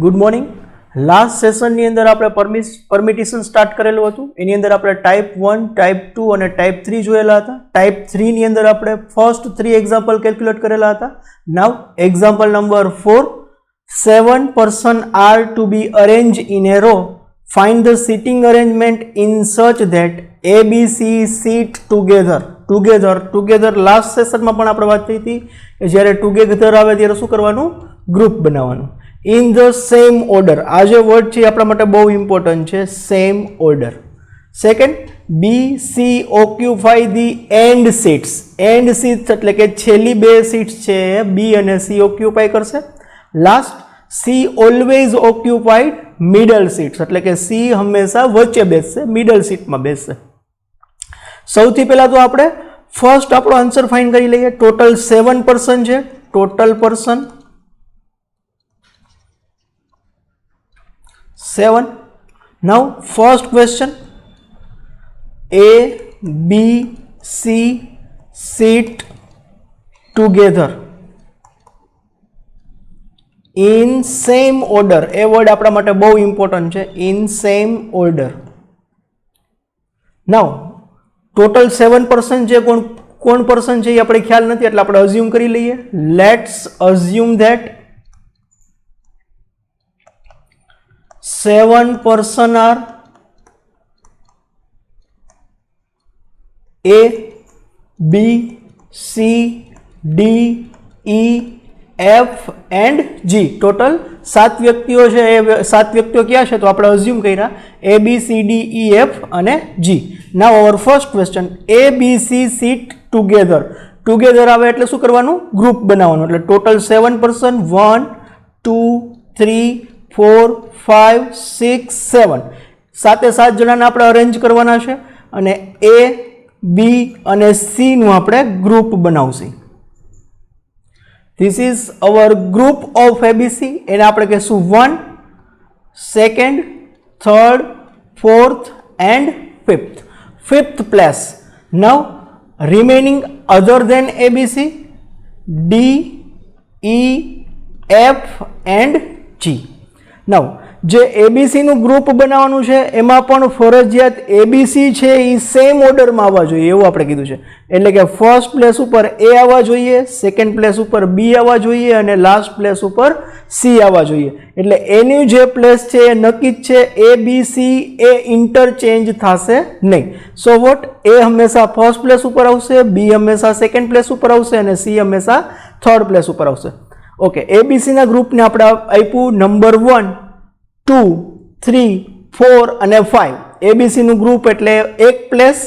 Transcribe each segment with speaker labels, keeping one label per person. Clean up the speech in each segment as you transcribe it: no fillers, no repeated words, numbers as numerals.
Speaker 1: Good morning. Last સેશનની અંદર આપણે પરમિટેશન start કરેલું હતું. એની અંદર આપણે ટાઈપ 1, ટાઈપ 2 અને ટાઈપ 3 જોયેલા હતા. ટાઈપ 3 ની અંદર આપણે ફર્સ્ટ 3 એક્ઝામ્પલ કેલ્ક્યુલેટ કરેલા હતા. નાઉ example number 4, 7 person are to be arranged in a row. Find the seating arrangement in such that A, B, C sit together. Last સેશનમાં પણ આપણે વાત થઈ હતી કે જ્યારે ટુગેધર આવે ત્યારે શું કરવાનું? ગ્રુપ બનાવવાનું. In the same order. આ જે વર્ડ છે આપણા માટે બહુ ઇમ્પોર્ટન્ટ છે. Same order. Second, B C occupy the end seats. End seats એટલે કે છેલ્લી બે સીટ્સ છે બી અને સી ઓક્યુપાય કરશે. Last, C always occupied middle seats એટલે કે સી હંમેશા વચ્ચે બેસશે, મિડલ સીટમાં બેસશે. સૌથી પહેલા તો આપણે ફર્સ્ટ આપણો આન્સર ફાઇન્ડ કરી લઈએ. ટોટલ 7 પર્સન છે. Total person 7. Now first question, A, B, C sit together in same order. A word આપણા માટે બહુ ઇમ્પોર્ટન્ટ છે. in same order. Now total 7 person છે. કોણ પર્સન છે એ આપણે ખ્યાલ નથી એટલે આપણે અઝ્યુમ કરી લઈએ. Let's assume that 7 person are A, B, C, D, E, F and G. Total 7 વ્યક્તિઓ છે. એ 7 વ્યક્તિઓ ક્યાં છે તો આપણે અઝ્યુમ કર્યા A, B, C, D, E, F અને G. Now hour first question, A, B, C sit together. Together આવે એટલે શું કરવાનું? ગ્રુપ બનાવવાનું. એટલે ટોટલ 7 પર્સન 1, 2, 3, 4, 5, 6, 7. 7 જણાને આપણે અરેન્જ કરવાના છે અને A, B અને C નું આપણે ગ્રુપ બનાવશું. This is our group of ABC. એને આપણે કહીશું 1, 2nd, 3rd, 4th and 5th. 5th place. Now remaining other than ABC, D, E, F and G. નાઉ જે એબીસીનું ગ્રુપ બનાવવાનું છે એમાં પણ ફરજિયાત એબીસી છે એ સેમ ઓર્ડરમાં આવવા જોઈએ એવું આપણે કીધું છે. એટલે કે ફર્સ્ટ પ્લેસ ઉપર એ આવવા જોઈએ, સેકન્ડ પ્લેસ ઉપર બી આવવા જોઈએ અને લાસ્ટ પ્લેસ ઉપર સી આવવા જોઈએ. એટલે એની જે પ્લેસ છે એ નક્કી જ છે. એ બી સી એ ઇન્ટરચેન્જ થશે નહીં. સો વોટ, એ હંમેશા ફર્સ્ટ પ્લેસ ઉપર આવશે, બી હંમેશા સેકન્ડ પ્લેસ ઉપર આવશે અને સી હંમેશા થર્ડ પ્લેસ ઉપર આવશે. ઓકે, એબીસીના ગ્રુપને આપણે આપ્યું નંબર 1, 2, 3, 4 અને 5. એબીસીનું ગ્રુપ એટલે એક પ્લેસ,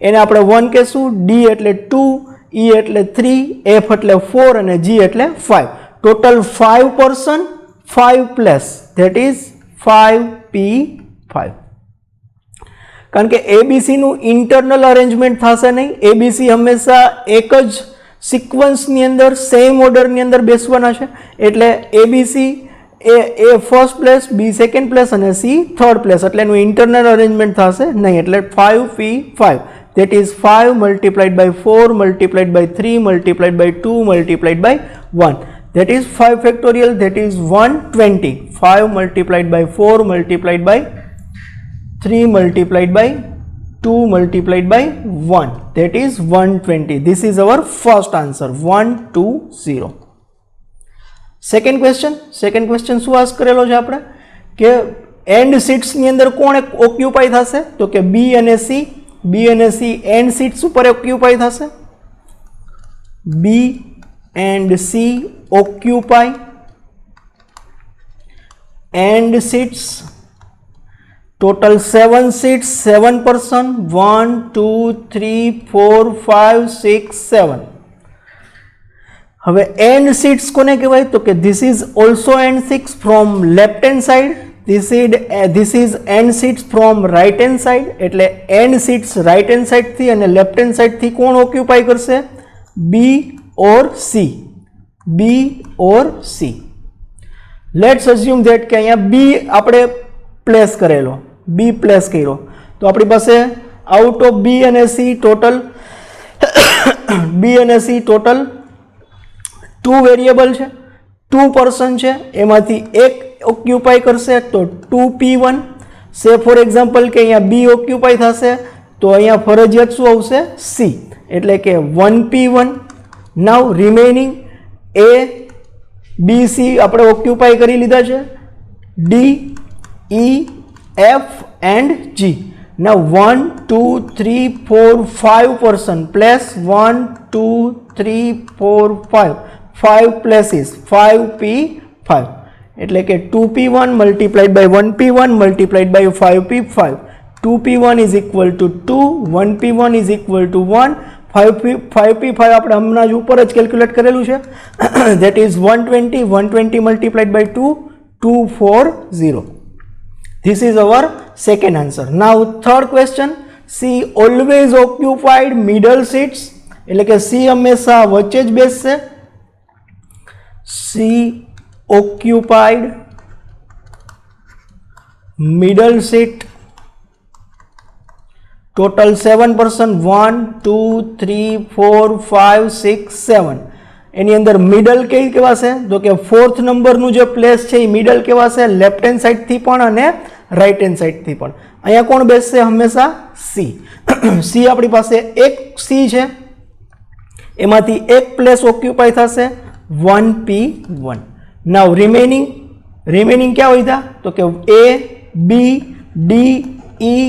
Speaker 1: એને આપણે 1 કહેશું, ડી એટલે 2, ઈ એટલે 3, એફ એટલે 4 અને જી એટલે 5. Total 5 person 5 place, that is 5P5. કારણ કે એબીસીનું ઇન્ટરનલ અરેન્જમેન્ટ થશે નહીં. એબીસી હંમેશા એક જ સિક્વન્સની અંદર સેમ ઓર્ડરની અંદર બેસવાના છે. એટલે એબીસી એ ફર્સ્ટ પ્લેસ, બી સેકન્ડ પ્લેસ અને સી થર્ડ પ્લેસ. એટલે એનું ઇન્ટરનલ અરેન્જમેન્ટ થશે નહીં. એટલે 5P5, that is 5 multiplied by 4 multiplied by 3 multiplied by 2 multiplied by 1, that is 5 factorial, that is 120. 5 multiplied by 4 multiplied by 3 multiplied by 2 multiplied by 1, that is 120. This is our first answer, 120. Second question શું ask કરેલો છે આપણે કે and સીટ્સની અંદર કોણ occupy થશે તો કે બી અને સી એન્ડ સીટ્સ ઉપર ઓક્યુપાય થશે. B and C occupy and seats. Total 7 seats, 7 person 1, 2, 3, 4, 5, 6, 7. હવે એન્ડ સીટ્સ કોને કહેવાય તો કે this is also end seats from left hand side, this is end seats from right hand side. એટલે end seats right hand સાઇડથી અને left hand સાઇડથી કોણ ઓક્યુપાય કરશે? B or C. Let's assume that કે અહીંયા બી આપણે પ્લેસ કર્યો. તો આપણી પાસે આઉટ ઓફ બી અને સી ટોટલ 2 વેરિયેબલ છે, 2 પર્સન છે. એમાંથી એક ઓક્યુપાય કરશે તો 2p1. સે ફોર એક્ઝામ્પલ કે અહીંયા બી ઓક્યુપાય થશે તો અહીંયા ફરજિયાત શું આવશે? સી, એટલે કે 1p1. Now remaining A B C આપણે ઓક્યુપાય કરી લીધા છે, D E F and G. Now 1, 2, 3, 4, 5 person plus 1, 2, 3, 4, 5. 5 places 5p5 એટલે કે 2p1 multiplied by 1p1 multiplied by 5p5. 2p1 is equal to 2, 1p1 is equal to 1, 5p5 આપણે હમણાં જ ઉપર જ કેલ્ક્યુલેટ કરેલું છે. That is 120. 120 multiplied by 2, 240. This is our second answer. Now third question, C always occupied middle seats, એટલે કે C હંમેશા વચ્ચે જ બેસશે. C occupied middle seat. Total 7 person. 1, 2, 3, 4, 5, 6, 7. એની અંદર મિડલ કઈ કહેવાશે? તો કે ફોર્થ નંબરનું જે પ્લેસ છે એ મિડલ કહેવાશે, લેફ્ટ હેન્ડ સાઈડથી પણ અને રાઈટ હેન્ડ સાઈડથી પણ. અહીંયા કોણ બેસશે? હંમેશા સી. સી આપણી પાસે એક સી છે, એમાંથી એક પ્લેસ ઓક્યુપાય થશે 1p1. નાવ રિમેનિંગ ક્યાં હોય? તો કે A B D E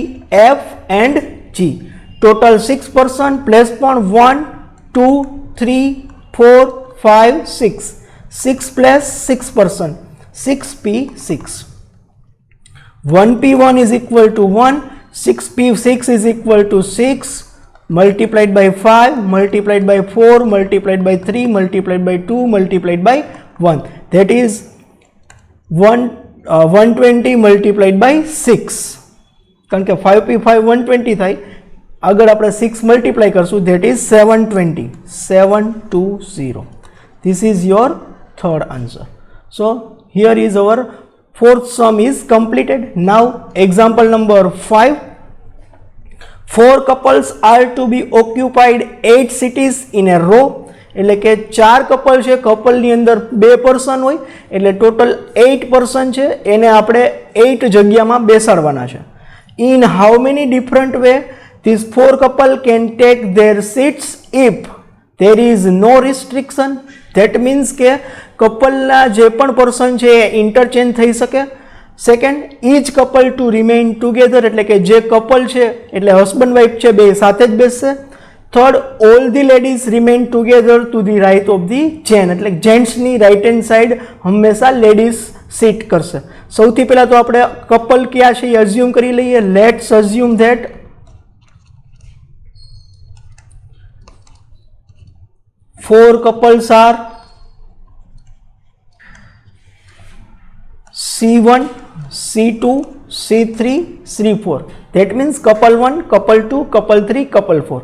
Speaker 1: F and G. Total 6 person place પણ 1, 2, 3, 4, 5, 6. 6 plus 6 person, 6p6. 1p1 is equal to 1, 6p6 is equal to 6 multiplied by 5 multiplied by 4 multiplied by 3 multiplied by 2 multiplied by 1. That is 120 multiplied by 6. કારણ કે 5p5 120 થાય, આગળ આપણે 6 multiply કરશું, that is 720. 720. This is your third answer. So here is our fourth sum is completed. Now example number 5. 4 couples are to be occupied 8 cities in a row. એટલે કે 4 couple છે, કપલની અંદર 2 પર્સન હોય એટલે ટોટલ 8 પર્સન છે, એને આપણે 8 જગ્યામાં બેસાડવાના છે. In how many different way these 4 couple can take their seats if there is no restriction? That means કે કપલના જે પણ પર્સન છે એ ઇન્ટરચેન્જ થઈ શકે. Second, each couple to remain together, એટલે કે જે કપલ છે એટલે હસબન્ડ વાઇફ છે બે સાથે જ બેસશે. Third, all the ladies remain together to the right of the chain, એટલે જેન્ટ્સની રાઇટ હેન્ડ સાઈડ હંમેશા લેડીઝ સીટ કરશે. સૌથી પહેલા તો આપણે કપલ ક્યાં છે એ અઝ્યુમ કરી લઈએ. Let's assume that four couples are C1, C2, C3, C4. That means couple 1, couple 2, couple 3, couple 4.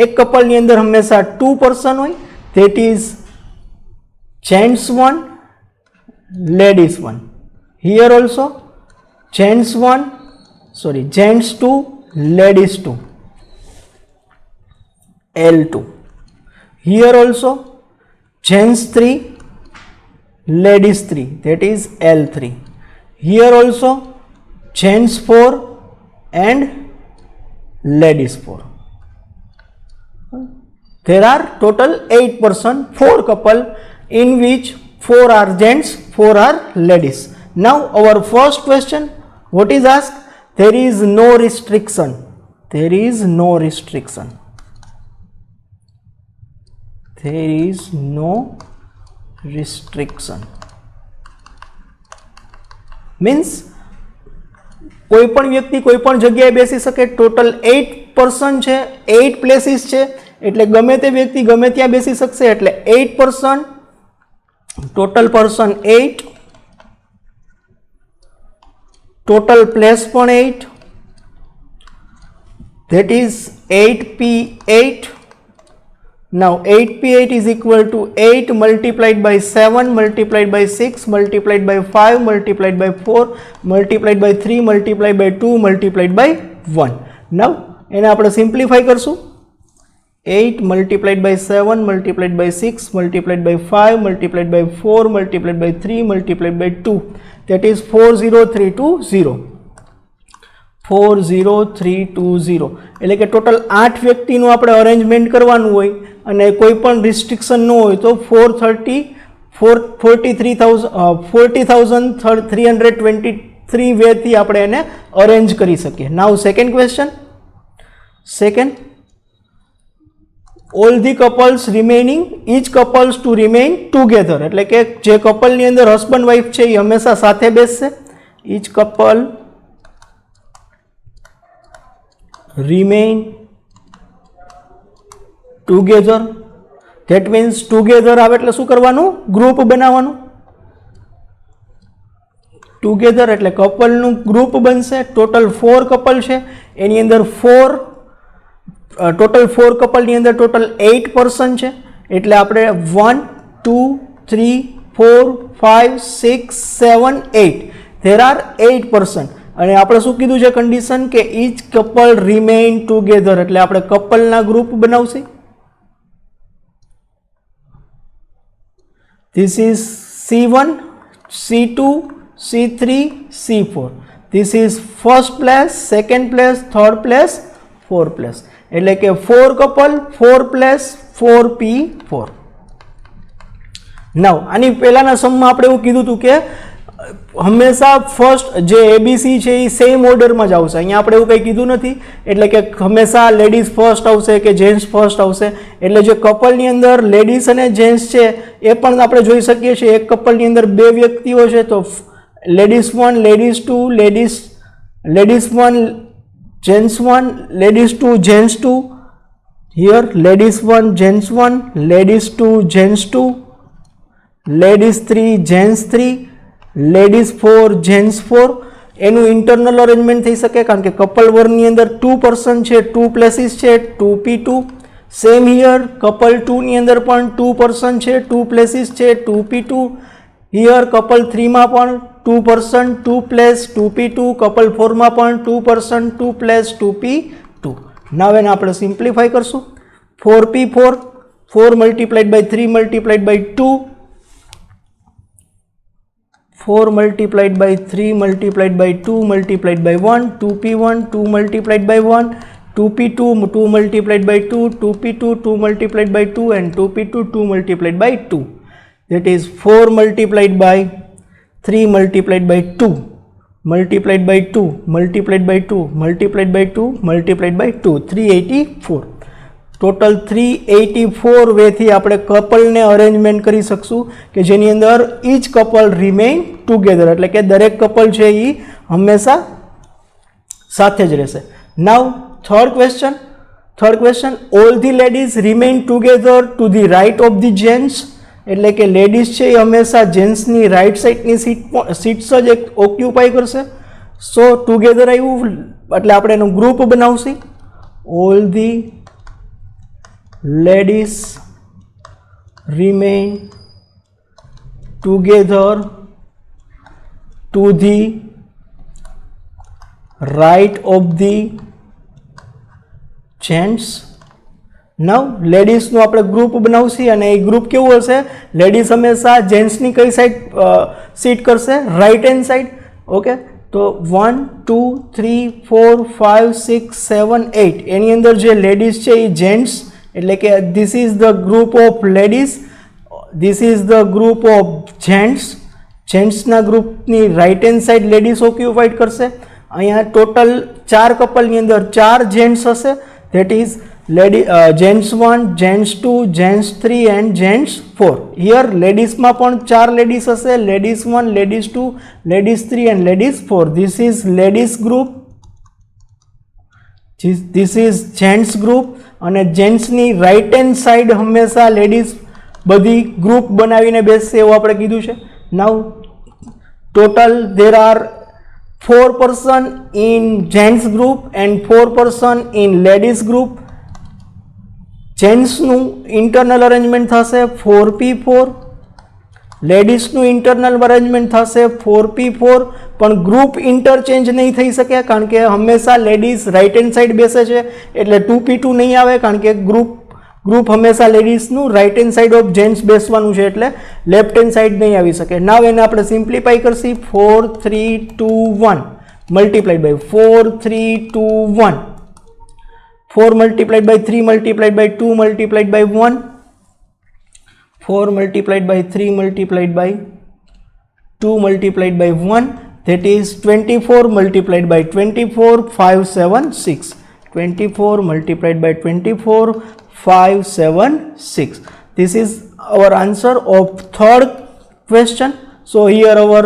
Speaker 1: એક કપલની અંદર હંમેશા 2 પર્સન હોય, that is gents 1, ladies 1. Here also gents 2, ladies 2. L2. Here also gents 3, ladies 3, that is L3. Here also gents 4 and ladies 4. There are total 8 person, 4 couple in which 4 are gents, 4 are ladies. Now our first question, what is asked? There is no restriction. There is no restriction. There is no restriction. Means કોઈ પણ વ્યક્તિ કોઈ પણ જગ્યાએ બેસી શકે. Total 8 person છે, 8 places છે, એટલે ગમે તે વ્યક્તિ ગમે ત્યાં બેસી શકશે. એટલે 8 person, total person 8, total place પણ 8, that is 8p8. Now 8p8 is equal to 8 multiplied by 7 multiplied by 6 multiplied by 5 multiplied by 4 multiplied by 3 multiplied by 2 multiplied by 1. Now એને આપણે સિમ્પ્લિફાઈ કરશું. 8 multiplied by 7 multiplied by 6 multiplied by 5 multiplied by 4 multiplied by 3 multiplied by 2, that is 40320. 40320 એટલે કે total 8 વ્યક્તિનું આપણે arrangement કરવાનું હોય અને કોઈ પણ રિસ્ટ્રિક્શન ન હોય તો 40,323 વેથી આપણે એને અરેન્જ કરી શકીએ. Now second question. Second, all the couples remaining, each couples to remain together, એટલે કે જે કપલની અંદર હસબન્ડ વાઈફ છે એ હંમેશા સાથે બેસશે. Each couple remain together, that means together આવે એટલે શું કરવાનું? ગ્રુપ બનાવવાનું. together એટલે કપલનું ગ્રુપ બનશે. ટોટલ 4 કપલ છે, એની અંદર ટોટલ 4 કપલની અંદર ટોટલ 8 પર્સન છે, એટલે આપણે 1 2 3 4 5 6 7 8 there are 8 પર્સન. અને આપણે શું કીધું છે કન્ડિશન કે ઈચ કપલ રિમેઇન ટુગેધર, એટલે આપણે કપલના ગ્રુપ બનાવશે. This is C1 C2 C3 C4. This is first place, second place, third place, fourth place, એટલે કે 4 કપલ 4 પ્લેસ 4P4. નાઉ આની પહેલાના સમમાં આપણે એવું કીધું હતું કે હંમેશા ફર્સ્ટ જે એબીસી છે એ સેમ ઓર્ડરમાં જ આવશે. અહીંયા આપણે એવું કંઈ કીધું નથી, એટલે કે હંમેશા લેડીઝ ફર્સ્ટ આવશે કે જેન્ટ્સ ફર્સ્ટ આવશે. એટલે જે કપલની અંદર લેડીઝ અને જેન્ટ્સ છે એ પણ આપણે જોઈ શકીએ છીએ. એક કપલની અંદર 2 વ્યક્તિઓ છે તો ladies 1 ladies 2 ladies 1 gents 1 ladies 2 gents 2. Here ladies 1 gents 1 ladies 2 gents 2 ladies 3 gents 3 ladies 4 gents 4. એનું ઇન્ટરનલ અરેન્જમેન્ટ થઈ શકે કારણ કે કપલ વનની અંદર 2 પર્સન છે, 2 પ્લેસીસ છે, 2P2. સેમ હિયર કપલ 2 ની અંદર પણ 2 પર્સન છે, 2 પ્લેસીસ છે, 2P2. હિયર કપલ 3 માં પણ 2 પર્સન 2 પ્લેસ 2P2. કપલ 4 માં પણ 2 પર્સન 2 પ્લેસ 2P2. નાવ એને આપણે સિમ્પ્લિફાઈ કરશું. 4P4 4 multiplied by 3 multiplied by 2, 4 multiplied by 3 multiplied by 2 multiplied by 1, 2P1 2 multiplied by 1, 2P2 2 multiplied by 2, 2P2 2 multiplied by 2 and 2P2 2 multiplied by 2. That is 4 multiplied by 3 multiplied by 2 multiplied by 2 multiplied by 2 multiplied by 2 multiplied by 2, 384. Total 384 વેથી આપણે કપલને arrangement કરી શકશું કે જેની અંદર inch couple remain together, એટલે કે દરેક couple છે એ હંમેશા સાથે જ રહેશે. Now third question, all the ladies remain together to the right of the gents, એટલે કે લેડીઝ છે એ હંમેશા જેન્ટ્સની રાઇટ સાઈડની સીટ્સ જ ઓક્યુપાય કરશે. સો ટુગેધર આવ્યું એટલે આપણે એનું ગ્રુપ બનાવશે. All the ladies remain together to the right of the gents. now ladies નું આપણે ગ્રુપ બનાવશે અને એ ગ્રુપ કેવું હશે? લેડીઝ હંમેશા જેન્ટ્સની કઈ સાઈડ સીટ કરશે? Right hand side. ઓકે, તો 1 2 3 4 5 6 7 8 એની અંદર જે લેડીઝ છે એ જેન્ટ્સ, એટલે કે this is the group of ladies, this is the group of gents. જેન્ટ્સના ગ્રુપની right hand side ladies occupied કરશે. અહીંયા ટોટલ 4 કપલની અંદર 4 જેન્ટ્સ હશે, that is gents 1 gents 2 gents 3 and gents 4. Here લેડીઝમાં પણ 4 લેડીઝ હશે, ladies 1 ladies 2 ladies 3 and ladies 4. This is ladies group, this is gents group. અને જેન્ટ્સની રાઇટ હેન્ડ સાઈડ હંમેશા લેડીઝ બધી ગ્રુપ બનાવીને બેસશે એવું આપણે કીધું છે. Now total there are 4 person in gents group and 4 person in ladies group. જેન્ટ્સનું ઇન્ટરનલ અરેન્જમેન્ટ થશે 4P4, લેડીઝનું ઇન્ટરનલ અરેન્જમેન્ટ થશે 4P4, પણ ગ્રુપ ઇન્ટરચેન્જ નહીં થઈ શકે કારણ કે હંમેશા લેડીઝ રાઇટ હેન્ડ સાઈડ બેસે છે એટલે 2P2 નહીં આવે કારણ કે ગ્રુપ ગ્રુપ હંમેશા લેડીઝનું right hand side of gents બેસવાનું છે એટલે લેફ્ટ હેન્ડ સાઇડ નહીં આવી શકે. નાવ એને આપણે સિમ્પ્લિફાઈ કરશી 4 3 2 1 multiplied by 4 3 2 1 4 multiplied by 3 multiplied by 2 multiplied by 1 4 multiplied by 3 multiplied by 2 multiplied by 1, that is 24 multiplied by 24 5 7 6. 24 multiplied by 24 5 7 6. This is our answer of third question. So here our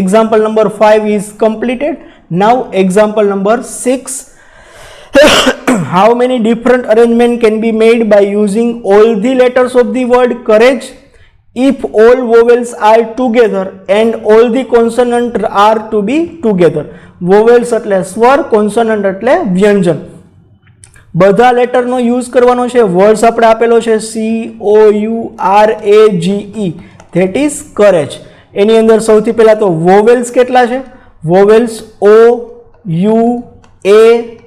Speaker 1: example number 5 is completed. Now example number 6. How many different arrangement can be made by using all the letters of the word courage if all vowels are together and all the consonants are to be together? Vowels એટલે સ્વર, consonant એટલે વ્યંજન. બધા લેટરનો use કરવાનો છે. Words આપણે આપેલો છે COURAGE, that is courage. એની અંદર સૌથી પહેલા તો vowels કેટલા છે? vowels O U A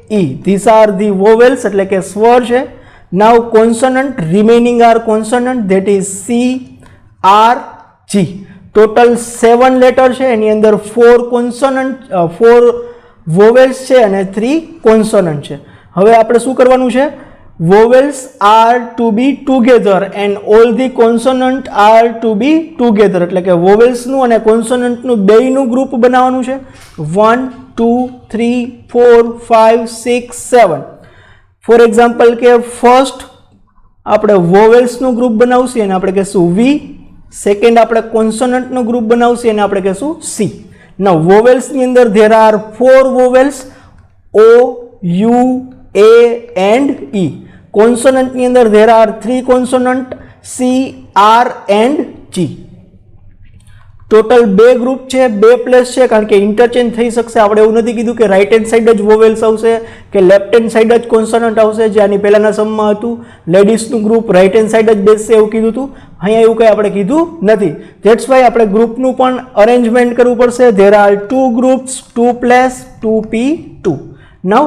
Speaker 1: E, these are the vowels એટલે કે સ્વર છે. Now consonant, remaining are consonant, that is C R G. Total 7 letter છે. એની અંદર 4 consonant 4 vowels છે અને 3 consonant છે. હવે આપણે શું કરવાનું છે? vowels are to be together and all the consonant are to be together એટલે કે vowels નું અને consonant નું બેયનું ગ્રુપ બનાવવાનું છે. 1 2 3 4 5 6 7. ફોર એક્ઝામ્પલ કે ફર્સ્ટ આપણે વોવેલ્સનું ગ્રુપ બનાવશું એને આપણે કહેશું વી. સેકન્ડ આપણે કોન્સોનન્ટનું ગ્રુપ બનાવશું એને આપણે કહેશું સી. નાઉ વોવેલ્સની અંદર there are 4 vowels O U A and E. કોન્સોનન્ટની અંદર there are 3 consonant C R and G. Total 2 group છે, 2 પ્લેસ છે, કારણ કે ઇન્ટરચેન્જ થઈ શકશે. આપણે એવું નથી કીધું કે રાઇટ હેન્ડ સાઈડ જ વોવેલ્સ આવશે કે લેફ્ટ હેન્ડ સાઈડ જ કોન્સોનન્ટ આવશે, જે આની પહેલાના સમમાં હતું. લેડીઝનું ગ્રુપ રાઇટ હેન્ડ સાઈડ જ બેસશે એવું કીધું હતું. અહીંયા એવું કંઈ આપણે કીધું નથી. ધેટ્સ વાય આપણે ગ્રુપનું પણ અરેન્જમેન્ટ કરવું પડશે. There are 2 groups, 2 place, 2P2. Now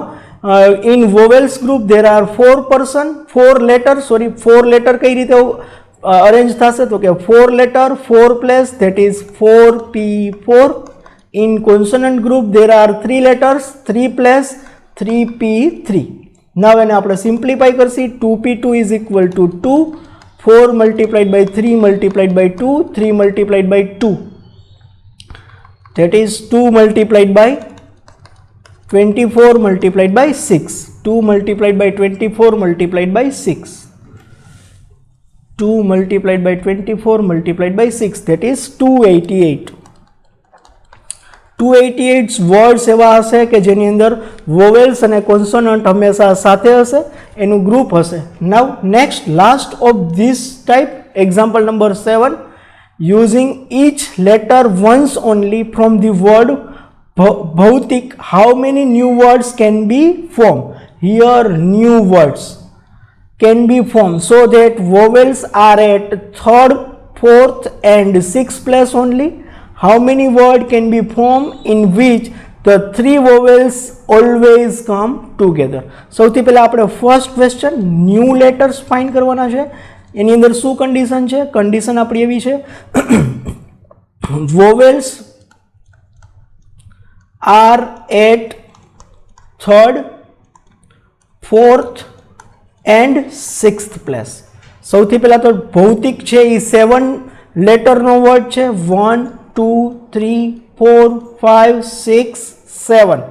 Speaker 1: in vowels group there are 4 person, 4 letter. 4 letter કઈ રીતે અરેન્જ થશે તો કે 4 letter 4 place, that is 4P4. In consonant group there are 3 letters 3 place 3P3. now એને આપણે simplify Karshi. 2P2 is equal to 2. 4 multiplied by 3 multiplied by 2, 3 multiplied by 2, that is 2 multiplied by 24 multiplied by 6. 2 multiplied by 24 multiplied by 6. 2 multiplied by 24 multiplied by 6, that is 288. 288 words એવા હશે કે જેની અંદર vowels અને consonant હંમેશા સાથે હશે, એનું ગ્રુપ હશે. Now next last of this type, example number 7. Using each letter once only from the word ભૌતિક, how many new words can be formed? Here new words can be formed, so that vowels are at 3rd, 4th and 6th place only. How many words can be formed in which the 3 vowels always come together? સૌથી પહેલા આપણે first question new letters find કરવાના છે. એની અંદર શું condition છે? Condition આપણી એવી છે, vowels are at 3rd, 4th and 6th place. સૌથી પહેલા તો ભૌતિક છે એ 7 લેટરનો વર્ડ છે. 1 2 3 4 5 6 7.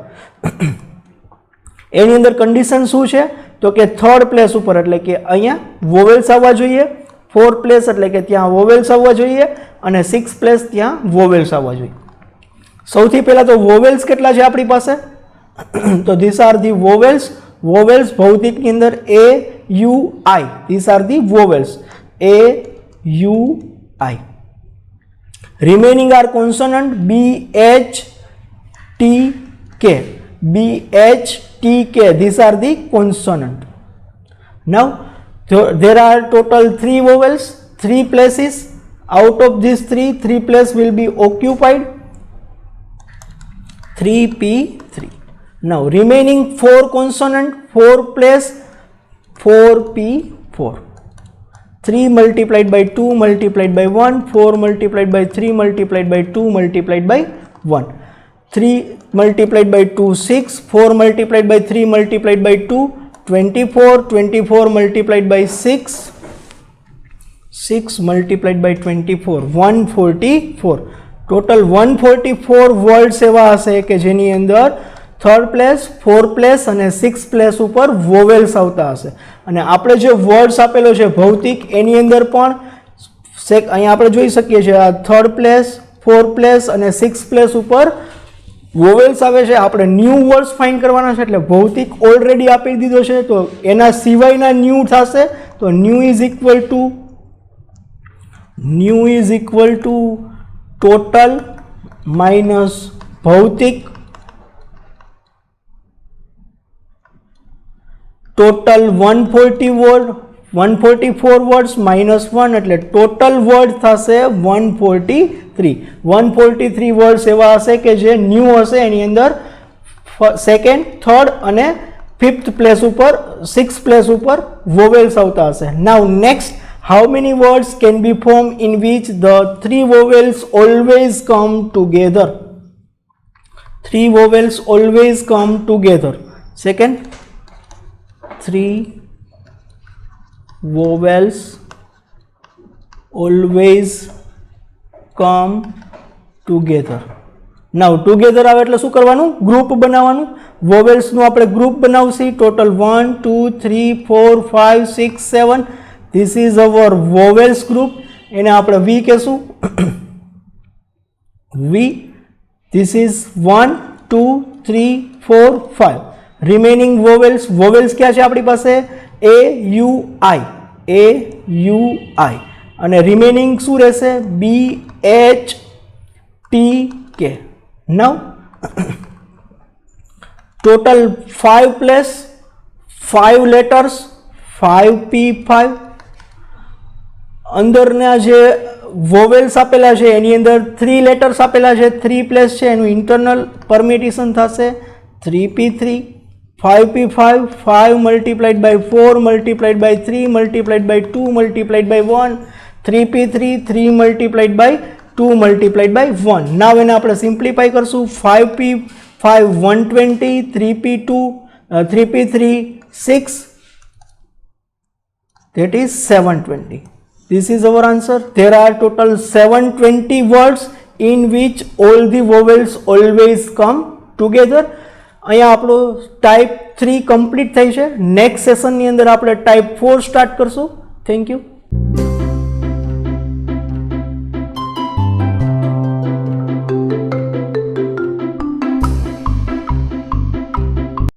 Speaker 1: એની અંદર કન્ડિશન શું છે તો કે 3rd પ્લેસ ઉપર એટલે કે અહીંયા વોવેલ્સ આવવા જોઈએ, 4th પ્લેસ એટલે કે ત્યાં વોવેલ્સ આવવા જોઈએ અને 6th પ્લેસ ત્યાં વોવેલ્સ આવવા જોઈએ. સૌથી પહેલા તો વોવેલ્સ કેટલા છે આપણી પાસે? તો this are the vowels. Vowels ભૌતિકની અંદર A U I, these are the vowels A U I. remaining are consonant B H T K, B H T K, these are the consonant. Now there are total 3 vowels, 3 places. Out of these 3 places will be occupied, 3P3. Now remaining 4 consonant, 4 place, 4P4. 3 multiplied by 2 multiplied by 1, 4 multiplied by 3 multiplied by 2 multiplied by 1. 3 multiplied by 2, 6, 4 multiplied by 3 multiplied by 2, 24, 24 multiplied by 6, 6 multiplied by 24, 144. Total 144 words એવા હશે કે જેની અંદર third place, fourth place અને six place ઉપર vowels આવતા હશે. અને આપણે જે વર્ડ્સ આપેલો છે ભૌતિક એની અંદર પણ અહીંયા આપણે જોઈ શકીએ છીએ આ થર્ડ પ્લેસ, ફોર્થ પ્લેસ અને સિક્સ પ્લેસ ઉપર વોવેલ્સ આવે છે. આપણે ન્યૂ વર્ડ્સ ફાઇન્ડ કરવાના છે એટલે ભૌતિક ઓલરેડી આપી દીધો છે તો એના સિવાયના ન્યૂ થશે. તો new is equal to total minus ભૌતિક, ટોટલ 144 વર્ડ્સ માઇનસ 1 એટલે ટોટલ વર્ડ થશે 143. 143 વર્ડ્સ એવા હશે કે જે ન્યૂ હશે એની અંદર સેકન્ડ, થર્ડ અને ફિફ્થ પ્લેસ ઉપર, સિક્સ પ્લેસ ઉપર વોવેલ્સ આવતા હશે. Now next, how many words can be formed in which the three vowels always come together? Three vowels always come together. Second, three vowels always come together. Now together આવે એટલે શું કરવાનું? Group બનાવવાનું. વોવેલ્સનું આપણે group બનાવશું. Total 1 2 3 4 5 6 7. This is our vowels group. એને આપણે V કહેશું. V. This is 1 2 3 4 5. Remaining vowels. Vowels ક્યાં છે આપણી પાસે? A U I. A U I. અને remaining શું રહેશે? B H T K. Now total 5 plus 5 letters, 5P5. અંદરના જે વોવેલ્સ આપેલા છે એની અંદર 3 લેટર્સ આપેલા છે, 3 પ્લેસ છે, એનું ઇન્ટરનલ પરમિટેશન થશે 3P3, 5P5, 5 multiplied by 4 multiplied by 3 multiplied by 2 multiplied by 1, 3P3, 3 multiplied by 2 multiplied by 1. Now એને આપણે સિમ્પ્લિફાઈ કરશું. 5P5 120, 3P2 3P3 6, that is 720. This is our answer. There are total 720 words in which all the vowels always come together. અહીંયા આપણો type 3 complete થઈ છે. Next સેશનની અંદર આપણે type 4 start કરશું. Thank you.